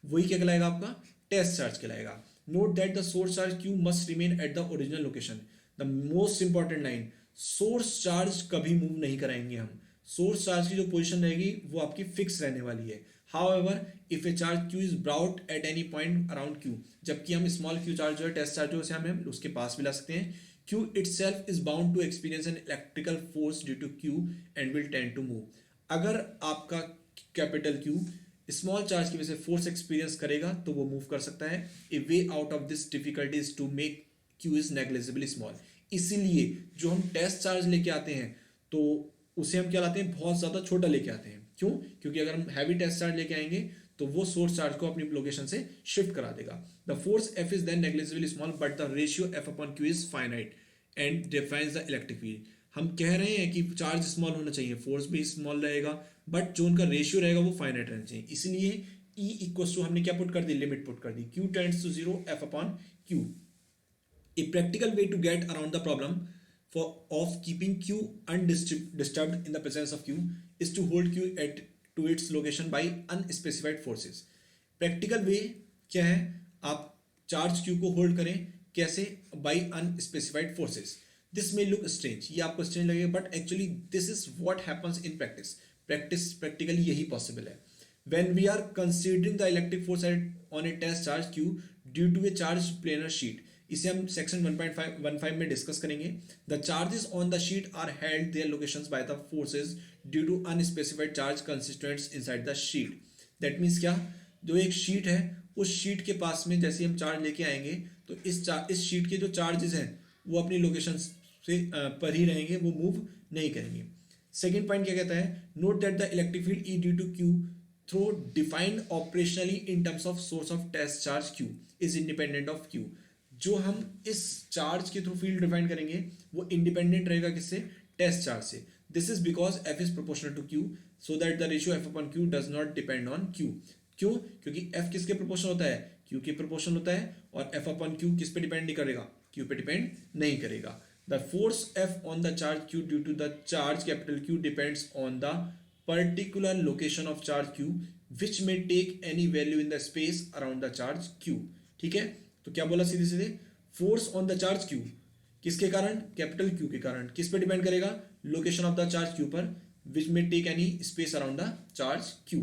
वही क्या कहलाएगा? आपका टेस्ट चार्ज कहलाएगा. Note that the source charge q must remain at the original location. The most important line, source charge कभी मूव नहीं कराएंगे हम. सोर्स चार्ज की जो पोजीशन रहेगी वो आपकी फिक्स रहने वाली है. However, if a charge q is brought at any point around q, जबकि हम स्मॉल q चार्ज जो है टेस्ट चार्ज जो है हमें उसके पास भी ला सकते हैं. q itself is bound to experience an electrical force due to q and will tend to move. अगर आपका कैपिटल q स्मॉल चार्ज की वजह से फोर्स एक्सपीरियंस करेगा तो वो मूव कर सकता है. A way out of this difficulty is to make Q is negligibly small. इसीलिए जो हम टेस्ट चार्ज लेके आते हैं तो उसे हम क्या लाते हैं? बहुत ज़्यादा छोटा लेके आते हैं. क्यों? क्योंकि अगर हम हैवी टेस्ट चार्ज लेके आएंगे तो वो सोर्स चार्ज को अपनी लोकेशन से शिफ्ट करा देगा. The force F is then negligibly small but the ratio F upon Q is finite and defines the electric field. हम कह रहे हैं कि चार्ज स्मॉल होना चाहिए, फोर्स भी स्मॉल रहेगा, बट जो उनका रेशियो रहेगा वो फाइनाइट रहना चाहिए. इसलिए ई इक्वल्स टू हमने क्या पुट कर दी, लिमिट पुट कर दी, Q tends to zero F upon Q. A practical way to get around the problem of keeping Q undisturbed in the presence of Q is to hold Q at to its location by unspecified forces. Practical way क्या है, आप चार्ज Q को होल्ड करें कैसे, by unspecified forces. This may look strange, ये आपको strange लगेगा, but actually this is what happens in practice. Practically यही possible है. When we are considering the electric force on a test charge Q due to a charged planar sheet, इसे हम सेक्शन 1.15 में डिस्कस करेंगे. The charges on the sheet are held their locations by the forces due to unspecified charge constituents inside the sheet. That means क्या, जो एक शीट है उस शीट के पास में जैसे हम चार्ज लेके आएंगे तो इस शीट के जो चार्जेस हैं वो अपनी लोकेशन से पर ही रहेंगे, वो मूव नहीं करेंगे. सेकेंड पॉइंट क्या कहता है, note that the electric field E due to Q through defined operationally in terms of source of test charge Q is independent of Q. जो हम इस चार्ज के थ्रू फील्ड डिफाइन करेंगे वो इंडिपेंडेंट रहेगा किससे, टेस्ट चार्ज से. This is because F is proportional to Q so that the ratio F upon Q does not depend on Q. क्यों, क्योंकि एफ किसके प्रोपोर्शनल होता है, क्यू के प्रोपोर्शनल होता है, और एफ अपॉन क्यू किस पे डिपेंड नहीं करेगा, क्यू पे डिपेंड नहीं करेगा. The force F on the charge Q due to the charge capital Q depends on the particular location of charge Q which may take any value in the space around the charge Q. ठीक है, तो क्या बोला सीधे सीधे, force on the charge Q किसके कारण, कैपिटल क्यू के कारण, किस पे डिपेंड करेगा, location of the charge Q पर, which may take any space around the charge Q.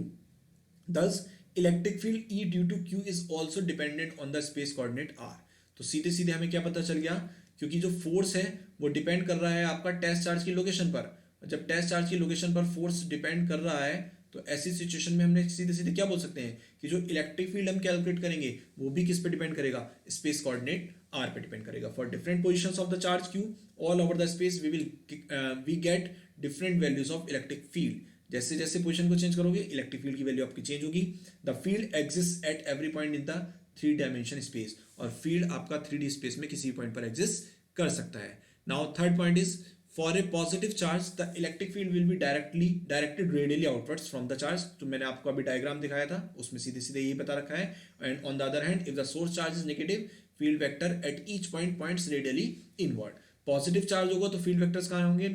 Thus electric field E due to Q is also dependent on the space coordinate R. तो सीधे सीधे हमें क्या पता चल गया, क्योंकि जो फोर्स है वो डिपेंड कर रहा है आपका टेस्ट चार्ज की लोकेशन पर. जब टेस्ट चार्ज की लोकेशन पर फोर्स डिपेंड कर रहा है तो ऐसी सिचुएशन में हमने सीधे सीधे क्या बोल सकते हैं कि जो इलेक्ट्रिक फील्ड हम कैलकुलेट करेंगे वो भी किस पे डिपेंड करेगा, स्पेस कोऑर्डिनेट आर पे डिपेंड करेगा. For different positions of the charge q all over the space we get different values of electric field. जैसे जैसे पोजीशन को चेंज करोगे इलेक्ट्रिक फील्ड की वैल्यू आपकी चेंज होगी. The field exist at every point in the 3 dimension space, और फील्ड आपका 3D स्पेस में किसी पॉइंट पर एग्जिस्ट कर सकता है. Now third point is, for a positive charge the electric field will be directed radially outwards from the charge. तो मैंने आपको अभी डायग्राम दिखाया था उसमें सीधे सीधे यही बता रखा है. and on the other hand if the source charge is negative field vector at each point points radially inward. Positive charge होगा तो फील्ड वेक्टर्स कहाँ होंगे,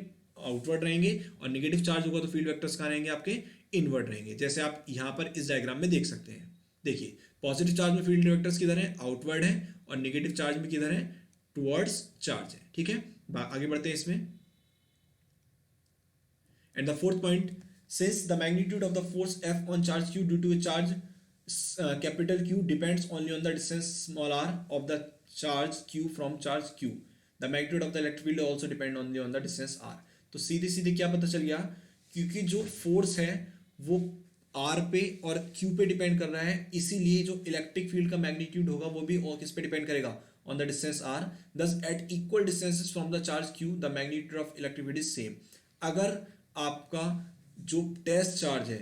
आउटवर्ड रहेंगे, और नेगेटिव चार्ज होगा तो फील्ड वेक्टर्स कहाँ रहेंगे, आपके इनवर्ड रहेंगे. जैसे आप यहाँ पर इस डायग्राम में देख सकते हैं. देखिए पॉजिटिव चार्ज में फील्ड वेक्टर्स किधर है, आउटवर्ड है, और नेगेटिव चार्ज में किधर है, टुवर्ड्स चार्ज है. ठीक है, आगे बढ़ते हैं इसमें. And the fourth point, since the magnitude of the force F on charge Q due to a charge capital Q depends only on the distance small r of the charge Q from charge Q, the magnitude of the electric field also depend only on the distance r. तो सीधे सीधे क्या पता चल गया, क्योंकि जो फोर्स है वो r पे और q पे डिपेंड कर रहा है, इसीलिए जो इलेक्ट्रिक फील्ड का मैग्नीट्यूड होगा वो भी और किस पे डिपेंड करेगा, on the distance r. Thus at equal distances from the charge q the magnitude of electric field is same. अगर आपका जो टेस्ट चार्ज है,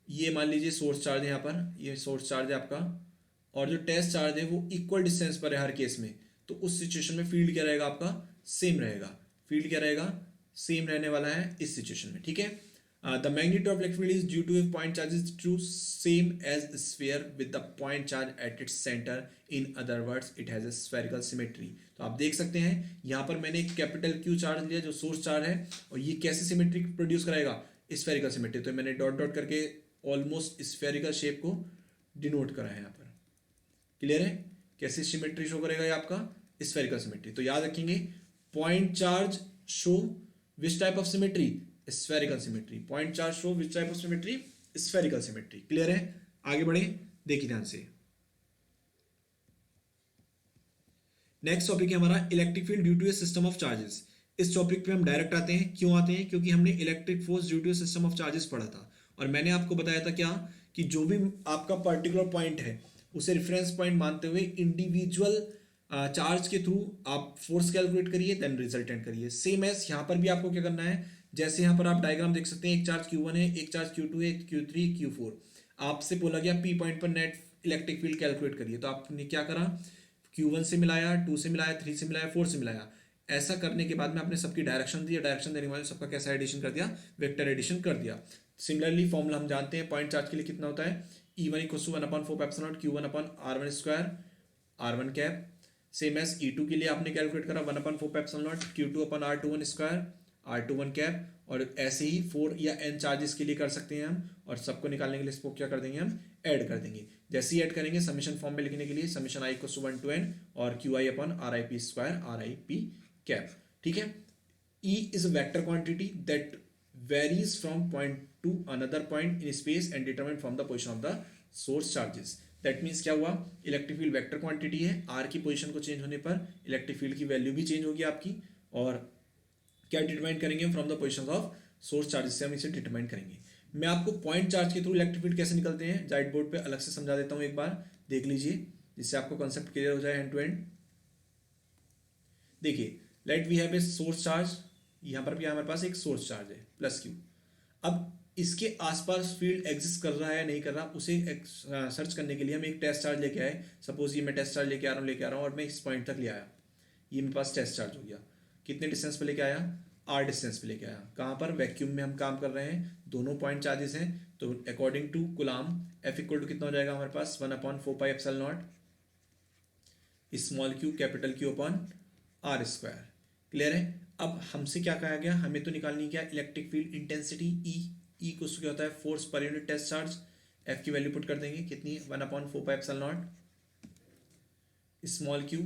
ये मान लीजिए सोर्स चार्ज है, यहाँ पर ये सोर्स चार्ज है आपका, और जो टेस्ट चार्ज है वो इक्वल डिस्टेंस पर है हर केस में, तो उस सिचुएशन में फील्ड क्या रहेगा, आपका सेम रहेगा. फील्ड क्या रहेगा, सेम रहने वाला है इस सिचुएशन में. ठीक है, the magnitude of electric field is due to a point charge is true same as sphere with the point charge at its centre, in other words it has a spherical symmetry. तो आप देख सकते हैं यहाँ पर मैंने एक कैपिटल क्यू चार्ज लिया जो सोर्स चार्ज है, और ये कैसे सिमेट्री प्रोड्यूस कराएगा, स्फेरिकल सिमेट्री. तो मैंने डॉट डॉट करके ऑलमोस्ट स्फेरिकल शेप को डिनोट करा है यहाँ पर. क्लियर है, कैसे सिमेट्री शो करेगा ये आपका, स्फेरिकल सिमेट्री. तो याद रखेंगे, point charge show which type of symmetry, spherical symmetry. Point charge show which type of symmetry, spherical symmetry. Clear है, आगे बढ़े, देखिए ध्यान से. नेक्स्ट टॉपिक है हमारा electric field due to a system of charges. इस टॉपिक पे हम डायरेक्ट आते हैं. क्यों आते हैं, क्योंकि हमने electric force due to a system of charges पढ़ा था, और मैंने आपको बताया था क्या, कि जो भी आपका पर्टिकुलर पॉइंट है उसे रेफरेंस पॉइंट मानते हुए इंडिविजुअल चार्ज के थ्रू आप फोर्स कैलकुलेट करिए, देन रिजल्टेंट करिए. सेम एज यहाँ पर भी आपको क्या करना है, जैसे यहाँ पर आप डायग्राम देख सकते हैं, एक चार्ज Q1 है, एक चार्ज Q2 है, Q3, Q4. आपसे बोला गया P पॉइंट पर नेट इलेक्ट्रिक फील्ड कैलकुलेट करिए, तो आपने क्या करा, Q1 से मिलाया, 2 से मिलाया, 3 से मिलाया, 4 से मिलाया. ऐसा करने के बाद में आपने सबकी डायरेक्शन दी, डायरेक्शन देने के बाद सबका कैसा एडिशन कर दिया, वेक्टर एडिशन कर दिया. सिमिलरली फॉर्मूला हम जानते हैं पॉइंट चार्ज के लिए कितना होता है, E1 equal to 1/4 Q1 upon R1 square R1 cap. Same as E2 के लिए आपने कैलकुलेट करा 1/4 Q2 अपन R21 स्क्वायर R21 कैप। और ऐसे ही 4 या n चार्जेस के लिए कर सकते हैं हम, और सबको निकालने के लिए इसको क्या कर देंगे हम, ऐड कर देंगे। जैसे ही ऐड करेंगे समीशन फॉर्म में लिखने के लिए summation i equal to 1 to n और QI upon RIP square RIP cap. ठीक है। E is a vector quantity that varies from point to another point in space and determined from the position of the source charges. That means क्या हुआ, इलेक्ट्रिक फील्ड वेक्टर क्वांटिटी है, r की पोजीशन को चेंज होने पर इलेक्ट्रिक फील्ड की वैल्यू भी चेंज होगी आपकी। और क्या डिटरमाइन करेंगे, from the position of source charges से हम इसे डिटरमाइन करेंगे। मैं आपको पॉइंट चार्ज के थ्रू इलेक्ट्रिक फील्ड कैसे निकलते हैं व्हाइट बोर्ड पे अलग से समझा देता हूं, एक बार देख लीजिए जिससे आपको कॉन्सेप्ट क्लियर हो जाए एंड टू एंड। देखिए let we have a source charge, यहां पर भी हमारे पास एक सोर्स चार्ज है प्लस Q। अब इसके आसपास फील्ड एग्जिस्ट कर रहा है नहीं कर रहा, उसे सर्च करने के लिए हम एक टेस्ट चार्ज लेके आए। सपोज ये मैं टेस्ट चार्ज लेके आ रहा हूँ और मैं इस पॉइंट तक ले आया, ये मेरे पास टेस्ट चार्ज हो गया। कितने डिस्टेंस पे लेके आया, r डिस्टेंस पे लेके आया। कहाँ पर, वैक्यूम में हम काम कर रहे हैं, दोनों पॉइंट चार्जेस हैं। तो according to Coulomb F equal to कितना हो जाएगा हमारे पास 1/4πε0 small q capital Q upon r square. Clear है। अब हमसे क्या कहा गया, हमें तो निकालनी क्या, इलेक्ट्रिक फील्ड इंटेंसिटी E को क्या होता है, force per unit test charge. F की वैल्यू पुट कर देंगे कितनी, 1/4πε0 small q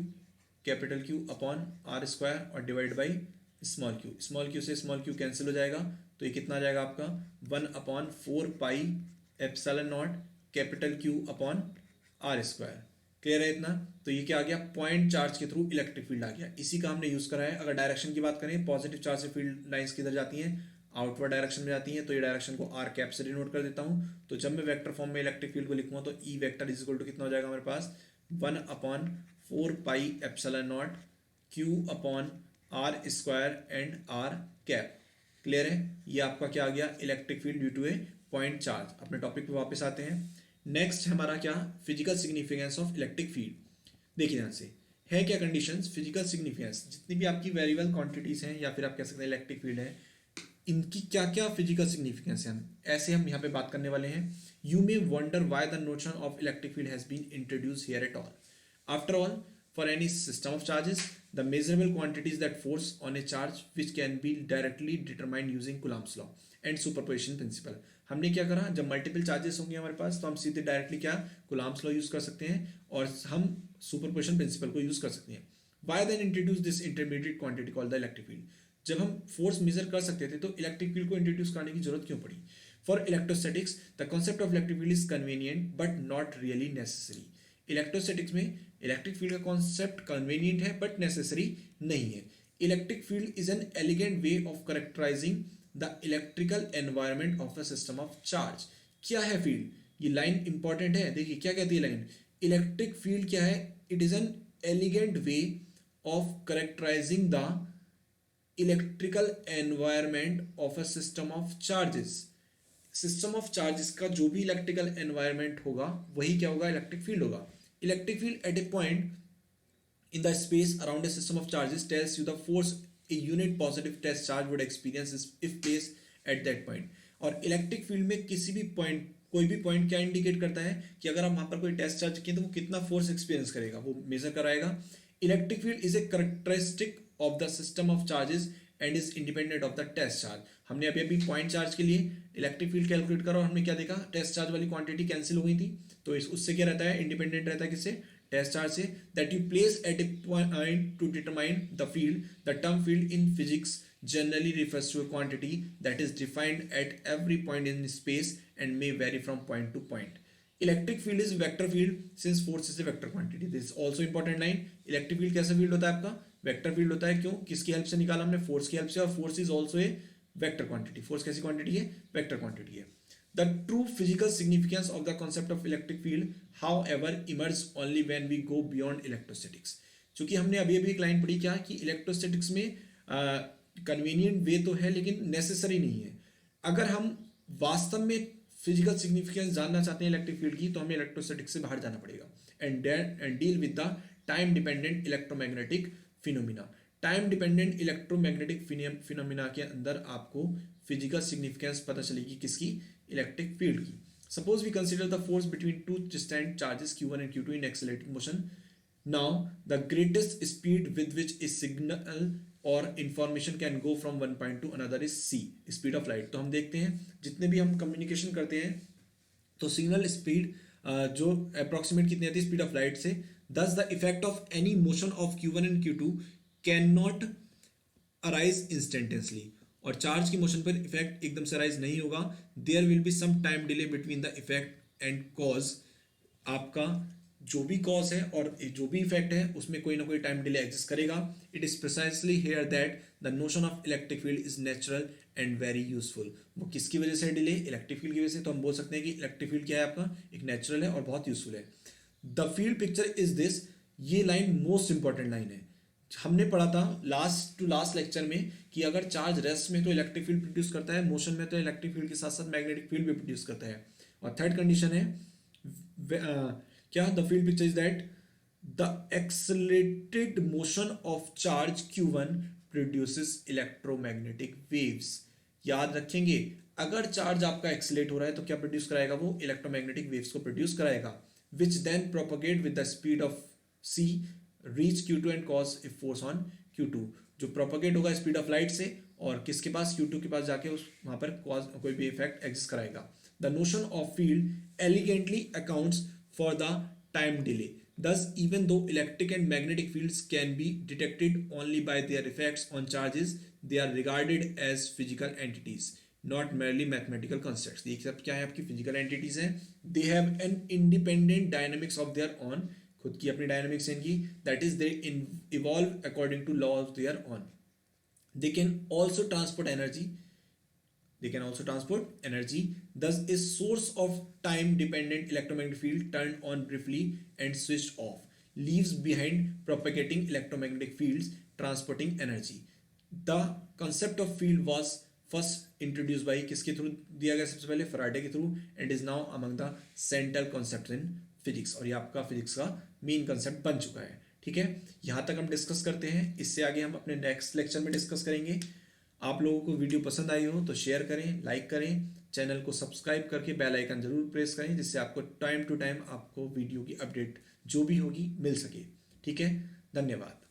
capital Q upon r square और divide by small q। Small q से स्मॉल q कैंसिल हो जाएगा, तो ये कितना आ जाएगा आपका 1/4πε0 capital Q upon r square. Clear है इतना। तो ये क्या आ गया, पॉइंट चार्ज के थ्रू इलेक्ट्रिक फील्ड आ गया। इसी का हमने यूज करा है। अगर डायरेक्शन की बात करें, पॉजिटिव चार्ज से फील्ड लाइंस किधर जाती हैं, आउटवर्ड डायरेक्शन में जाती हैं। तो ये डायरेक्शन को r कैप से डिनोट कर देता हूं। तो जब मैं वेक्टर फॉर्म में इलेक्ट्रिक फील्ड को लिखूंगा तो E vector is equal to कितना हो जाएगा हमारे पास 1/4πε0 Q upon r square and r cap. Clear है। ये आपका क्या आ गया, electric field due to a point charge. अपने टॉपिक पे वापस आते हैं। नेक्स्ट हमारा क्या, physical significance of electric field. देखिए ध्यान से, है क्या कंडीशंस, फिजिकल सिग्निफिकेंस, जितनी भी आपकी वेरिएबल क्वांटिटीज हैं या फिर आप कह सकते हैं इलेक्ट्रिक फील्ड है, इनकी क्या क्या फिजिकल सिग्निफिकेंस है, ऐसे हम यहाँ पे बात करने वाले हैं। You may wonder why the notion of electric field has been introduce here at all. After all, for any system of charges, the measurable quantities that force on a charge which can be directly determined using Coulomb's law and superposition principle। हमने क्या करा, जब मल्टीपल चार्जेस होंगे हमारे पास तो हम सीधे डायरेक्टली क्या Coulomb's law यूज कर सकते हैं और हम सुपरपोजिशन प्रिंसिपल को यूज कर सकते हैं। Why then introduce this intermediate quantity called the electric field? जब हम फोर्स मेजर कर सकते थे तो इलेक्ट्रिक फील्ड को इंट्रोड्यूस करने की जरूरत क्यों पड़ी। For electrostatics the concept of electric field is convenient but not really necessary. Electrostatics में इलेक्ट्रिक फील्ड का कॉन्सेप्ट कन्वीनियंट है बट नेसेसरी नहीं है। Electric field is an elegant way of characterizing the electrical environment of a system of charge. क्या है फील्ड, ये लाइन इंपॉर्टेंट है। देखिए क्या कहती है लाइन, इलेक्ट्रिक फील्ड क्या है, it is an elegant way of characterizing the electrical environment of a system of charges. System of charges का जो भी इलेक्ट्रिकल एनवायरनमेंट होगा वही क्या होगा, इलेक्ट्रिक फील्ड होगा। Electric field at a point in the space around a system of charges tells you the force a unit positive test charge would experience if placed at that point। और इलेक्ट्रिक फील्ड में किसी भी पॉइंट, कोई भी पॉइंट क्या इंडिकेट करता है कि अगर हम वहां पर कोई टेस्ट चार्ज किए तो वो कितना फोर्स एक्सपीरियंस करेगा, वो मेजर कराएगा। Electric field is a characteristic of the system of charges and is independent of the test charge. हमने अभी पॉइंट चार्ज के लिए इलेक्ट्रिक फील्ड कैलकुलेट करा और हमने क्या देखा, टेस्ट चार्ज वाली क्वांटिटी कैंसिल हो गई थी। तो उससे क्या रहता है, इंडिपेंडेंट रहता है किससे, टेस्ट चार्ज से। That you place at a point two determine the field. The term field in physics generally refers to a quantity that is defined at every point in space and may vary from point to point। Electric field is vector field since force is a vector quantity। This is also important line। Electric field कैसा field होता है आपका, वेक्टर फील्ड होता है। क्यों, किसकी हेल्प से निकाला हमने, फोर्स की हेल्प से। और force is also a vector quantity. Force कैसी क्वांटिटी है, वेक्टर क्वांटिटी है। The true physical significance of the concept of electric field, however, emerges only when we go beyond electrostatics। क्योंकि हमने अभी एक लाइन पढ़ी क्या कि इलेक्ट्रोस्टैटिक्स में कन्वीनियंट वे तो है लेकिन नेसेसरी नहीं है। अगर हम वास्तव में फिजिकल सिग्निफिकेंस जानना चाहते हैं इलेक्ट्रिक फील्ड की तो हमें इलेक्ट्रोस्टैटिक्स से बाहर जाना पड़ेगा and deal with the time dependent electromagnetic phenomena. Time dependent electromagnetic phenomena के अंदर आपको फिजिकल सिग्निफिकेंस पता चलेगी किसकी, इलेक्ट्रिक फील्ड की. Suppose we consider the force between two distant charges q1 and q2 in accelerating motion. Now the greatest speed with which a signal or information can go from one point to another is c, speed of light. तो हम देखते हैं जितने भी हम कम्युनिकेशन करते हैं तो सिग्नल स्पीड जो अप्रोक्सीमेट कितनी आती है स्पीड ऑफ लाइट से. Thus the effect of any motion of q1 and q2 can not arise instantaneously. और चार्ज की मोशन पर इफेक्ट एकदम से अराइज नहीं होगा. There will be some time delay between the effect and cause. आपका जो भी कॉज है और जो भी इफेक्ट है उसमें कोई ना कोई टाइम डिले एग्जिस्ट करेगा. It is precisely here that the notion of electric field is natural and very useful. वो किसकी वजह से डिले, इलेक्ट्रिक फील्ड की वजह से. तो हम बोल सकते हैं कि इलेक्ट्रिक फील्ड क्या है आपका, एक नेचुरल है और बहुत यूजफुल है. The field picture is this. ये लाइन मोस्ट इंपॉर्टेंट लाइन है. हमने पढ़ा था लास्ट टू लास्ट लेक्चर में कि अगर चार्ज रेस्ट में तो इलेक्ट्रिक फील्ड प्रोड्यूस करता है, मोशन में तो इलेक्ट्रिक फील्ड के साथ साथ मैग्नेटिक फील्ड भी प्रोड्यूस करता है. और थर्ड कंडीशन है क्या, the field picture is that the accelerated motion of charge q1 produces electromagnetic waves. याद रखेंगे अगर चार्ज आपका एक्सेलरेट हो रहा है तो क्या प्रोड्यूस कराएगा, वो इलेक्ट्रोमैग्नेटिक वेव्स को प्रोड्यूस कराएगा, which then propagate with the speed of c reach q2 and cause a force on q2. जो प्रोपोगेट होगा स्पीड ऑफ लाइट से और किसके पास, q2 के पास जाके उस वहां पर कॉज कोई भी इफेक्ट एग्जिस्ट कराएगा. The notion of field elegantly accounts for the time delay. Thus, even though electric and magnetic fields can be detected only by their effects on charges, they are regarded as physical entities, not merely mathematical constructs. ये सब क्या है, आपकी physical entities हैं. They have an independent dynamics of their own. खुद की अपनी डायनामिक्स इनकी. That is they evolve according to law of their own. They can also transport energy. They can also transport energy. Thus, a source of time-dependent electromagnetic field turned on briefly and switched off leaves behind propagating electromagnetic fields transporting energy. The concept of field was first introduced by किसके थ्रू दिया गया, सबसे पहले फैराडे के through, and is now among the central concepts in physics. और ये आपका फिजिक्स का मेन कंसेप्ट बन चुका है. ठीक है, यहाँ तक हम डिस्कस करते हैं. इससे आगे हम अपने नेक्स्ट लेक्चर में डिस्कस करेंगे. आप लोगों को वीडियो पसंद आई हो तो शेयर करें, लाइक करें, चैनल को सब्सक्राइब करके बेल आइकन जरूर प्रेस करें जिससे आपको टाइम टू टाइम आपको वीडियो की अपडेट जो भी होगी मिल सके. ठीक है, धन्यवाद.